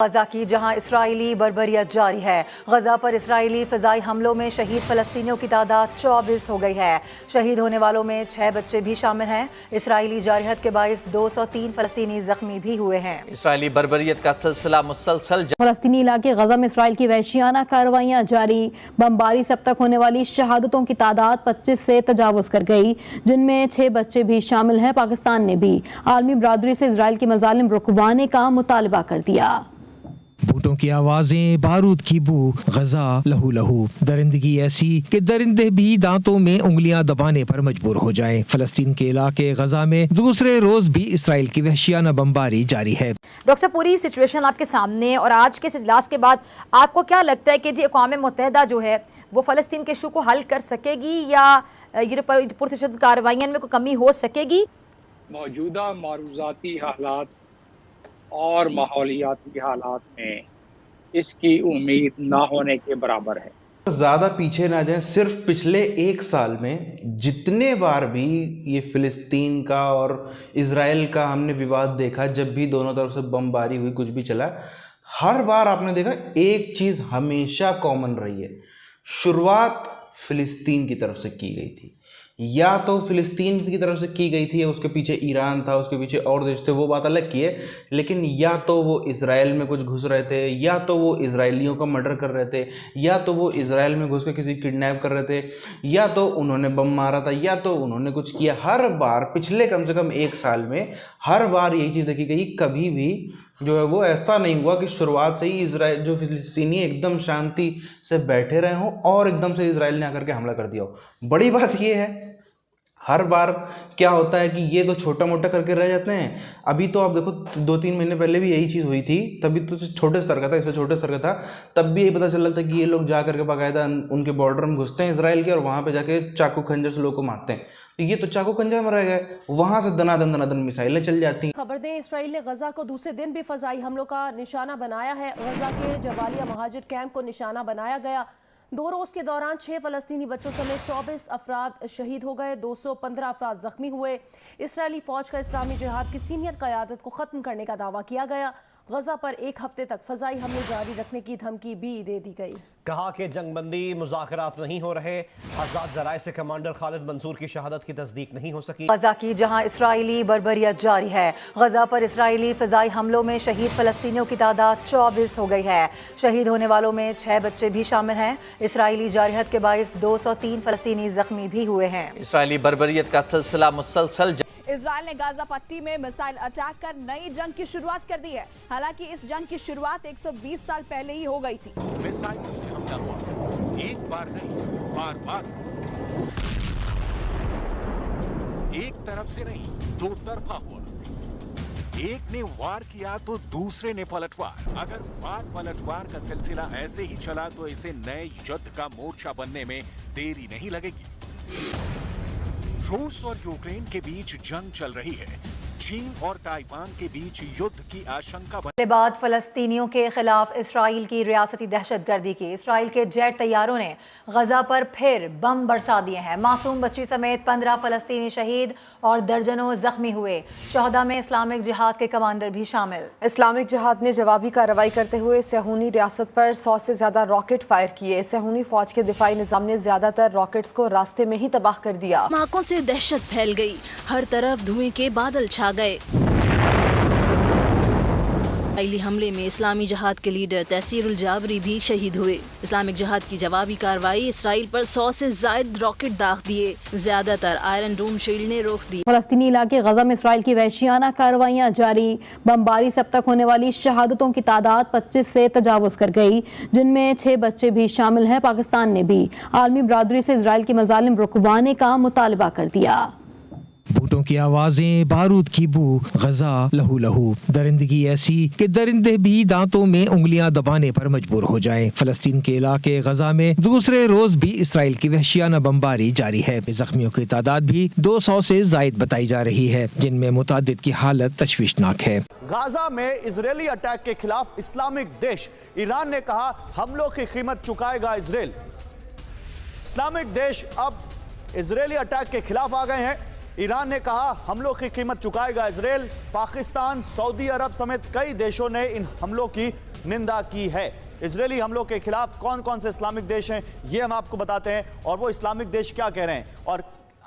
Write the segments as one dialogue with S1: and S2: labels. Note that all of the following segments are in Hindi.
S1: गजा की जहां इसराइली बर्बरियत जारी है। गजा पर इसराइली फ़िज़ाई हमलों में शहीद फ़लस्तीनियों की तादाद 24 हो गई है। शहीद होने वालों में 6 बच्चे भी शामिल हैं। इसराइली जारहत के बाइस 203 फ़लस्तीनी ज़ख्मी भी हुए हैं।
S2: इसराइली बर्बरियत का सिलसिला मुसलसल
S3: फ़लस्तीनी इलाके गजा में इसराइल की वहशियाना कार्रवाइयाँ जारी। बमबारी से अब तक होने वाली शहादतों की तादाद 25 से तजावुज़ कर गई, जिनमें 6 बच्चे भी शामिल हैं। पाकिस्तान ने भी आलमी बरादरी से इसराइल की मज़ालिम रुकवाने का मुतालबा कर दिया।
S4: बूटों की आवाजें, बारूद की बू, गजा लहू लहू, दरिंदगी ऐसी कि दरिंदे भी दांतों में उंगलियां दबाने पर मजबूर हो जाएं। फलस्तीन के इलाके गजा में दूसरे रोज भी इसराइल की वहशियाना बमबारी जारी है।
S5: डॉक्टर साहब, पूरी सिचुएशन आपके सामने और आज के इस इजलास के बाद आपको क्या लगता है कि जी अक़वाम मुत्तहिदा जो है वो फ़लस्तीन के इशू को हल कर सकेगी या ये पुरतशद्दुद कार्रवाइयों में कोई कमी हो सकेगी?
S6: मौजूदा मारूज़ाती हालात और माहौलियाती हालात में इसकी उम्मीद ना होने के बराबर है।
S7: ज़्यादा पीछे ना जाएं, सिर्फ पिछले 1 साल में जितने बार भी ये फ़िलिस्तीन का और इज़राइल का हमने विवाद देखा, जब भी दोनों तरफ से बमबारी हुई, कुछ भी चला, हर बार आपने देखा एक चीज़ हमेशा कॉमन रही है। शुरुआत फ़िलिस्तीन की तरफ से की गई थी, या तो फ़िलिस्तीन की तरफ से की गई थी, उसके पीछे ईरान था, उसके पीछे और देश थे, वो बात अलग की है, लेकिन या तो वो इज़राइल में कुछ घुस रहे थे, या तो वो इज़राइलियों का मर्डर कर रहे थे, या तो वो इज़राइल में घुस कर किसी किडनैप कर रहे थे, या तो उन्होंने बम मारा था, या तो उन्होंने कुछ किया। हर बार पिछले कम से कम 1 साल में हर बार यही चीज़ देखी गई। कभी भी जो है वो ऐसा नहीं हुआ कि शुरुआत से ही इज़राइल जो फ़िलिस्तीनी एकदम शांति से बैठे रहे हों और एकदम से इज़राइल ने आकर के हमला कर दिया हो। बड़ी बात ये है, हर बार क्या होता है कि ये तो छोटा मोटा करके रह जाते हैं। अभी तो आप देखो 2-3 महीने पहले भी यही चीज़ हुई थी, तभी तो छोटे स्तर का था, इससे छोटे स्तर का था, तब भी यही पता चल रहा था कि ये लोग जा करके बाकायदा उनके बॉर्डर में घुसते हैं इजराइल के, और वहाँ पे जाके चाकू खंजर से लोगों को मारते हैं। तो ये तो चाकू खंजर में रह गए, वहाँ से दनादन मिसाइलें चल जाती हैं।
S8: खबर दें, इसराइल ने गजा को दूसरे दिन भी फ़ज़ाई हमलों का निशाना बनाया है। गजा के जबालिया महाजिर कैंप को निशाना बनाया गया। 2 रोज़ के दौरान 6 फ़लस्तीनी बच्चों समेत 24 अफराद शहीद हो गए, 215 अफराद जख्मी हुए। इसराइली फ़ौज का इस्लामी जिहाद की सीनियर क़यादत को ख़त्म करने का दावा किया गया। गजा पर 1 हफ्ते तक फ़ज़ाई हमले जारी रखने की धमकी भी दे दी गई।
S9: कहा कि जंगबंदी मुज़ाकरात नहीं हो रहे। आज़ाद ज़राए से कमांडर खालिद मंसूर की शहादत की तस्दीक नहीं हो सकी।
S1: गजा की जहां इसराइली बर्बरियत जारी है। गजा पर इसराइली फ़िज़ाई हमलों में शहीद फ़लस्तीनियों की तादाद 24 हो गई है। शहीद होने वालों में 6 बच्चे भी शामिल हैं। इसराइली जारहत के बाइस 203 फ़लस्तीनी ज़ख्मी भी हुए हैं।
S2: इसराइली बर्बरियत का सिलसिला मुसलसल
S10: इजराइल ने गाजा पट्टी में मिसाइल अटैक कर नई जंग की शुरुआत कर दी है। हालांकि इस जंग की शुरुआत 120 साल पहले ही हो गई थी।
S11: मिसाइलों से हमला हुआ, एक बार नहीं, बार बार। एक तरफ से नहीं, 2 तरफा हुआ। एक ने वार किया तो दूसरे ने पलटवार। अगर वार पलटवार का सिलसिला ऐसे ही चला तो इसे नए युद्ध का मोर्चा बनने में देरी नहीं लगेगी। रूस और यूक्रेन के बीच जंग चल रही है। चीन और ताइवान के बीच युद्ध की आशंका
S1: बाद फ़लस्तीनियों के खिलाफ इसराइल की रियासती दहशतगर्दी की। इसराइल के जेट तैयारों ने गजा पर फिर बम बरसा दिए हैं। मासूम बच्ची समेत 15 फ़लस्तीनी शहीद और दर्जनों जख्मी हुए। शहदा में इस्लामिक जिहाद के कमांडर भी शामिल।
S12: इस्लामिक जिहाद ने जवाबी कार्रवाई करते हुए सहूनी रियासत पर 100 से ज़्यादा रॉकेट फायर किए। सहूनी फौज के दिफाई निज़ाम ने ज़्यादातर रॉकेट्स को रास्ते में ही तबाह कर दिया।
S13: धमाकों से दहशत फैल गई, हर तरफ धुएं के बादल छा गए। इसराइली हमले में इस्लामी जिहाद के लीडर तहसीरुल जाबरी भी शहीद हुए। इस्लामिक जिहाद की जवाबी कार्रवाई इसराइल पर 100 से ज़ायद रॉकेट दाग दिए। ज्यादातर आयरन डोम शील्ड ने रोक दी।
S3: फ़लस्तीनी इलाके गजा में इसराइल की वहशियाना कार्रवाइयाँ जारी। बमबारी से अब तक होने वाली शहादतों की तादाद 25 से तजावुज़ कर गई, जिनमें 6 बच्चे भी शामिल हैं। पाकिस्तान ने भी आलमी बरादरी से इसराइल की मज़ालिम रुकवाने का मुतालबा कर दिया।
S4: बूटों की आवाजें, बारूद की बू, गजा लहू लहू, दरिंदगी ऐसी कि दरिंदे भी दांतों में उंगलियां दबाने पर मजबूर हो जाएं। फलस्तीन के इलाके गजा में दूसरे रोज भी इसराइल की वहशियाना बमबारी जारी है। जख्मियों की तादाद भी 200 से जायद बताई जा रही है, जिनमें मुतादिद की हालत तशवीशनाक है।
S14: गाजा में इजरायली अटैक के खिलाफ इस्लामिक देश ईरान ने कहा हमलों की कीमत चुकाएगा इजराइल। इस्लामिक देश अब इजरायली अटैक के खिलाफ आ गए हैं। ईरान ने कहा हमलों की कीमत चुकाएगा इजराइल। पाकिस्तान, सऊदी अरब समेत कई देशों ने इन हमलों की निंदा की है। इजरायली हमलों के खिलाफ कौन कौन से इस्लामिक देश हैं ये हम आपको बताते हैं और वो इस्लामिक देश क्या कह रहे हैं। और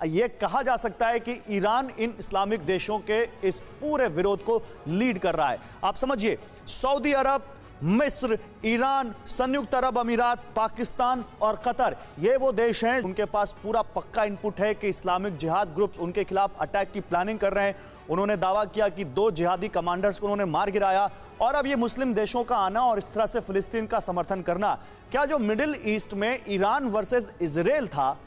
S14: ये कहा जा सकता है कि ईरान इन इस्लामिक देशों के इस पूरे विरोध को लीड कर रहा है। आप समझिए, सऊदी अरब, मिस्र, ईरान, संयुक्त अरब अमीरात, पाकिस्तान और कतर, ये वो देश हैं उनके पास पूरा पक्का इनपुट है कि इस्लामिक जिहाद ग्रुप उनके खिलाफ अटैक की प्लानिंग कर रहे हैं। उन्होंने दावा किया कि 2 जिहादी कमांडर्स को उन्होंने मार गिराया। और अब ये मुस्लिम देशों का आना और इस तरह से फिलिस्तीन का समर्थन करना, क्या जो मिडिल ईस्ट में ईरान वर्सेस इजराइल था,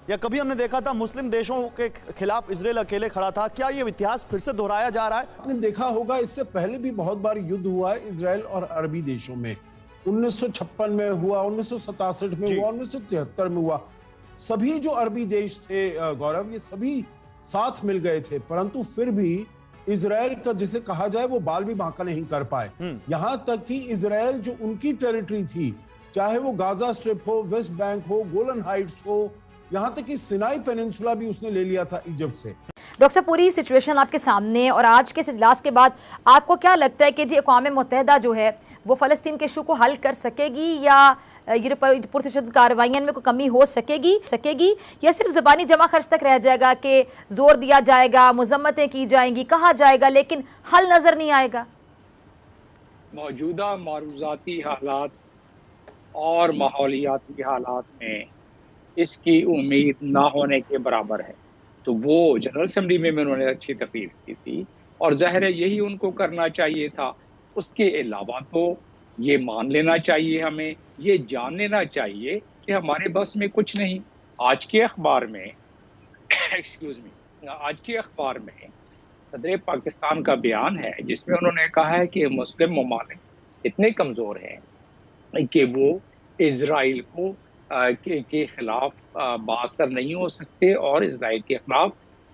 S14: या कभी हमने देखा था मुस्लिम देशों के खिलाफ इजराइल अकेले खड़ा था, क्या ये इतिहास फिर से दोहराया जा रहा है?
S15: आपने देखा होगा इससे पहले भी बहुत बार युद्ध हुआ है इजराइल और अरबी देशों में। 1956 में हुआ, 1967 में हुआ, 1973 में हुआ। सभी जो अरबी देश थे गौरव, ये सभी साथ मिल गए थे, परंतु फिर भी इजराइल का जिसे कहा जाए वो बाल भी बांका नहीं कर पाए। यहां तक कि इजराइल जो उनकी टेरिटरी थी, चाहे वो गाजा स्ट्रिप हो, वेस्ट बैंक हो, गोलन हाइट्स हो, यहां तक कि सिनाई पेनिनसुला भी उसने ले लिया था इजिप्ट से।
S5: डॉक्टर साहब, पूरी सिचुएशन आपके सामने और आज के इस इजलास के बाद आपको क्या लगता है कि जी अक़वाम मुत्तहिदा जो है वो फ़लस्तीन के इशू को हल कर सकेगी, या ये पुरतशद्दुद कार्रवाइयों में कोई कमी हो सकेगी या सिर्फ ज़बानी जमा खर्च तक रह जाएगा कि जोर दिया जाएगा, मजम्मतें की जाएंगी, कहा जाएगा, लेकिन हल नज़र नहीं आएगा?
S6: मौजूदा मारूज़ाती हालात और माहौलियाती हालात में इसकी उम्मीद ना होने के बराबर है। तो वो जनरल असम्बली में उन्होंने अच्छी तकरीर की थी और ज़ाहिर है यही उनको करना चाहिए था। उसके अलावा तो ये मान लेना चाहिए, हमें ये जान लेना चाहिए कि हमारे बस में कुछ नहीं। आज के अखबार में आज के अखबार में सदर पाकिस्तान का बयान है जिसमें उन्होंने कहा है कि मुस्लिम ममालिक इतने कमज़ोर हैं कि वो इजराइल को के खिलाफ बास्तर नहीं हो सकते और इजराइल के खिलाफ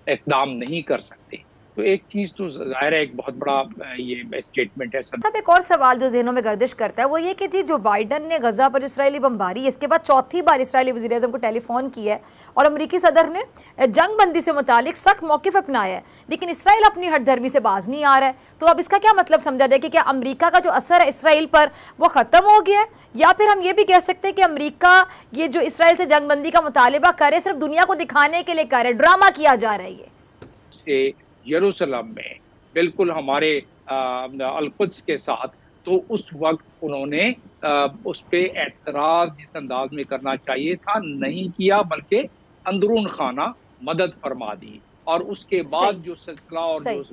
S6: इक़दाम नहीं कर सकते। तो एक चीज़ तो ज़ाहिर है एक बहुत बड़ा ये स्टेटमेंट है।
S5: सब एक और सवाल जो ज़हनों में गर्दिश करता है वो ये कि जी जो बाइडन ने गजा पर इसराइली बमबारी, इसके बाद चौथी बार इसराइली वज़ीर आज़म को टेलीफोन किया है और अमरीकी सदर ने जंग बंदी से मुतालिक सख्त मौक़िफ़ अपनाया है, लेकिन इसराइल अपनी हठधर्मी से बाज नहीं आ रहा है। तो अब इसका क्या मतलब समझा जाए कि क्या अमरीका का जो असर है इसराइल पर वो ख़त्म हो गया है, या फिर हम ये भी कह सकते हैं कि अमरीका ये जो इसराइल से जंग बंदी का मुतालिबा करे सिर्फ दुनिया को दिखाने के लिए करे, ड्रामा किया जा रहा है ये
S6: यरूशलेम में बिल्कुल हमारे अल-कुद्स के साथ। तो उस वक्त उन्होंने उस पे एतराज़ जिस अंदाज में करना चाहिए था नहीं किया, बल्कि अंदरून खाना मदद फरमा दी। और उसके बाद जो सिलसिला और जो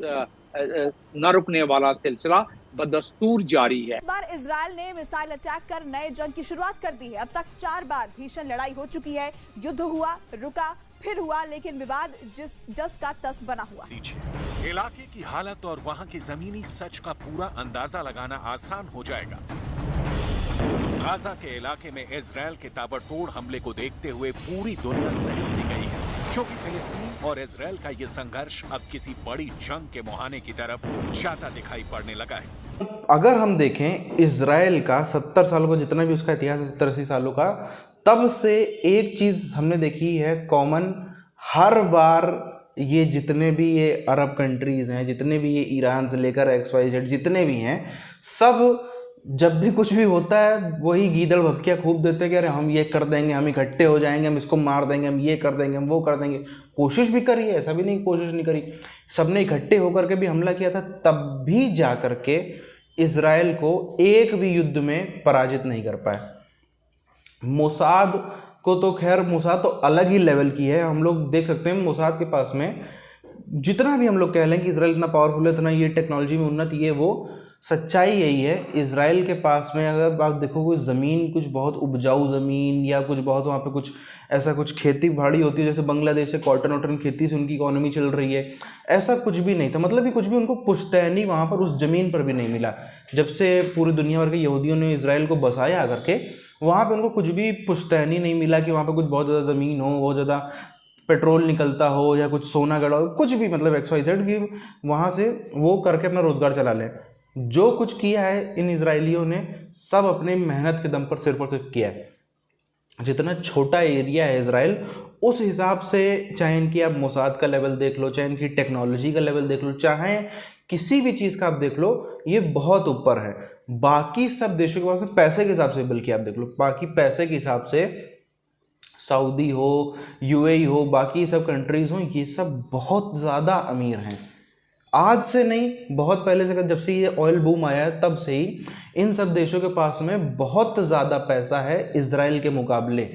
S6: न रुकने वाला सिलसिला बदस्तूर जारी है।
S10: इस बार इजराइल ने मिसाइल अटैक कर नए जंग की शुरुआत कर दी है। अब तक 4 बार भीषण लड़ाई हो चुकी है। युद्ध हुआ, रुका, फिर हुआ, लेकिन विवाद जस का तस बना हुआ।
S11: इलाके की हालत और वहां के जमीनी सच का पूरा अंदाजा लगाना आसान हो जाएगा। गाजा के इलाके में इजराइल के ताबड़तोड़ हमले को देखते हुए पूरी दुनिया सहम गई है, क्योंकि फिलिस्तीन और इजराइल का ये संघर्ष अब किसी बड़ी जंग के मुहाने की तरफ जाता दिखाई पड़ने लगा है।
S7: अगर हम देखें इजराइल का 70 सालों का जितना भी उसका इतिहास है, 70-80 सालों का, तब से एक चीज़ हमने देखी है कॉमन, हर बार ये जितने भी ये अरब कंट्रीज़ हैं, जितने भी ये ईरान से लेकर XYZ जितने भी हैं, सब जब भी कुछ भी होता है वही गीदड़ भपकियाँ खूब देते हैं कि अरे हम ये कर देंगे, हम इकट्ठे हो जाएंगे, हम इसको मार देंगे, हम ये कर देंगे, हम वो कर देंगे। कोशिश भी करी है, ऐसा भी नहीं कोशिश नहीं करी, सबने इकट्ठे होकर के भी हमला किया था, तब भी जा कर के इजराइल को एक भी युद्ध में पराजित नहीं कर पाए। मोसाद को तो खैर, मोसाद तो अलग ही लेवल की है, हम लोग देख सकते हैं मोसाद के पास में जितना भी हम लोग कह लें कि इजराइल इतना पावरफुल है, इतना ये टेक्नोलॉजी में उन्नत, ये वो, सच्चाई यही है। इजराइल के पास में अगर आप देखो कोई ज़मीन, कुछ बहुत उपजाऊ ज़मीन या कुछ बहुत वहाँ पे कुछ ऐसा कुछ खेती बाड़ी होती है, जैसे बांग्लादेश से कॉटन वॉटन खेती से उनकी इकोनॉमी चल रही है, ऐसा कुछ भी नहीं था। मतलब कि कुछ भी उनको पुश्तैनी वहाँ पर उस ज़मीन पर भी नहीं मिला। जब से पूरी दुनिया भर के यहूदियों ने इजराइल को बसाया करके, वहाँ पर उनको कुछ भी पुश्तैनी नहीं मिला कि वहाँ पर कुछ बहुत ज़्यादा ज़मीन हो, बहुत ज़्यादा पेट्रोल निकलता हो या कुछ सोना गड़ा हो, कुछ भी, मतलब XYZ की वहाँ से वो करके अपना रोज़गार चला लें। जो कुछ किया है इन इजराइलियों ने सब अपने मेहनत के दम पर सिर्फ और सिर्फ किया है। जितना छोटा एरिया है इजराइल, उस हिसाब से चाहे इनकी आप मोसाद का लेवल देख लो, चाहे इनकी टेक्नोलॉजी का लेवल देख लो, चाहे किसी भी चीज़ का आप देख लो, ये बहुत ऊपर है। बाकी सब देशों के पास में पैसे के हिसाब से, बल्कि आप देख लो बाकी पैसे के हिसाब से सऊदी हो, यूएई हो, बाकी सब कंट्रीज हो, ये सब बहुत ज़्यादा अमीर हैं। आज से नहीं, बहुत पहले से, जब से ये ऑयल बूम आया है तब से ही इन सब देशों के पास में बहुत ज़्यादा पैसा है इजराइल के मुकाबले।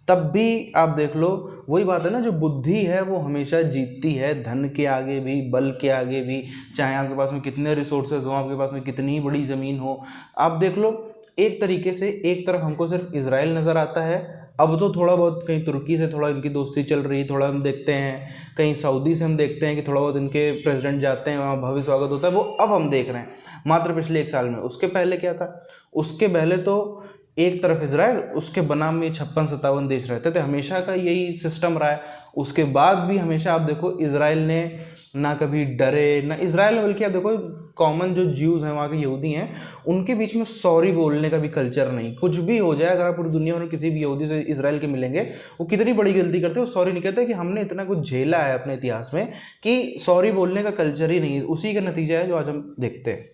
S7: तब भी आप देख लो, वही बात है ना, जो बुद्धि है वो हमेशा जीतती है, धन के आगे भी, बल के आगे भी, चाहे आपके पास में कितने रिसोर्सेज हो, आपके पास में कितनी बड़ी ज़मीन हो। आप देख लो, एक तरीके से एक तरफ हमको सिर्फ इजराइल नज़र आता है, अब तो थोड़ा बहुत कहीं तुर्की से थोड़ा इनकी दोस्ती चल रही है, थोड़ा हम देखते हैं, कहीं सऊदी से हम देखते हैं कि थोड़ा बहुत इनके प्रेसिडेंट जाते हैं, वहाँ भव्य स्वागत होता है, वो अब हम देख रहे हैं मात्र पिछले 1 साल में। उसके पहले क्या था? उसके पहले तो एक तरफ इजराइल, उसके बनाम में 56-57 देश रहते थे, हमेशा का यही सिस्टम रहा है। उसके बाद भी हमेशा आप देखो इजराइल ने ना कभी डरे, ना इजराइल में, बल्कि आप देखो कॉमन जो ज्यूज़ हैं, वहाँ के यहूदी हैं, उनके बीच में सॉरी बोलने का भी कल्चर नहीं। कुछ भी हो जाए, अगर आप पूरी दुनिया में किसी भी यहूदी से इजराइल के मिलेंगे, वो कितनी बड़ी गलती करते हैं, वो सॉरी नहीं कहते, कि हमने इतना कुछ झेला है अपने इतिहास में कि सॉरी बोलने का कल्चर ही नहीं है। उसी का नतीजा है जो आज हम देखते हैं।